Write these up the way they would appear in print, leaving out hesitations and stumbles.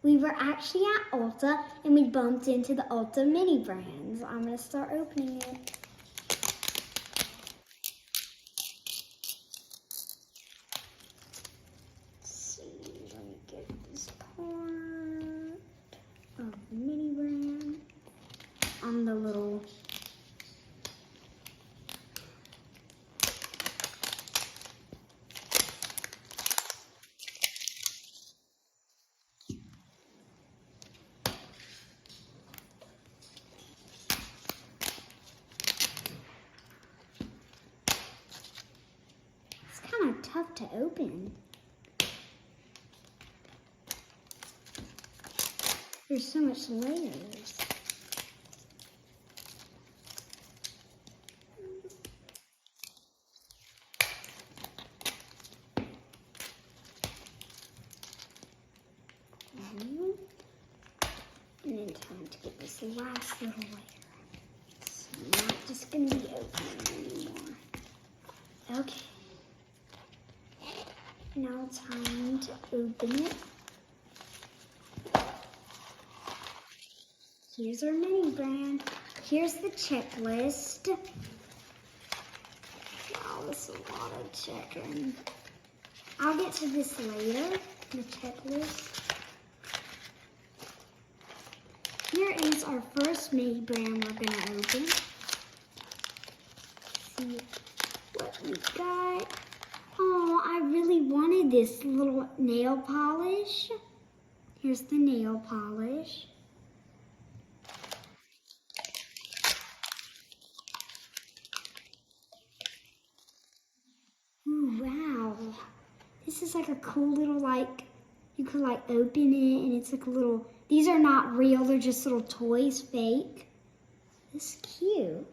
We were actually at Ulta and we bumped into the Ulta mini brands. I'm gonna start opening it. Let's see, let me get this part of the mini brand on the little kind of tough to open. There's so much layers. And then time to get this last little layer. It's not just gonna be opening anymore. Okay. Now time to open it. Here's our mini brand. Here's the checklist. Wow, this is a lot of checking. I'll get to this later, the checklist. Here is our first mini brand we're gonna open. Let's see what we got. Oh, I really wanted this little nail polish. Here's the nail polish. Ooh, wow. This is like a cool little, like, you could like open it and it's like a little, these are not real, they're just little toys, fake. This is cute.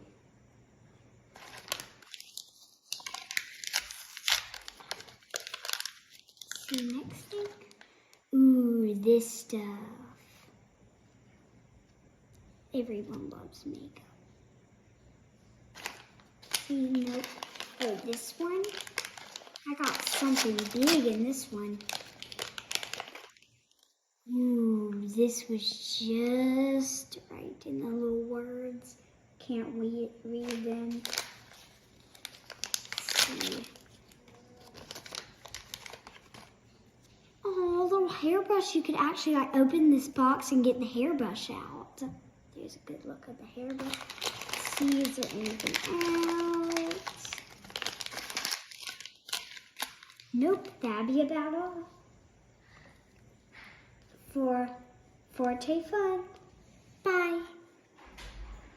See, next thing. Ooh, this stuff. Everyone loves makeup. See, nope. Oh, this one. I got something big in this one. Ooh, this was just right in the little words. Can't read them. Let's see. Oh, a little hairbrush. You could actually like open this box and get the hairbrush out. There's a good look at the hairbrush. Let's see, is there anything else? Nope, that'd be about all. For Forte Fun. Bye.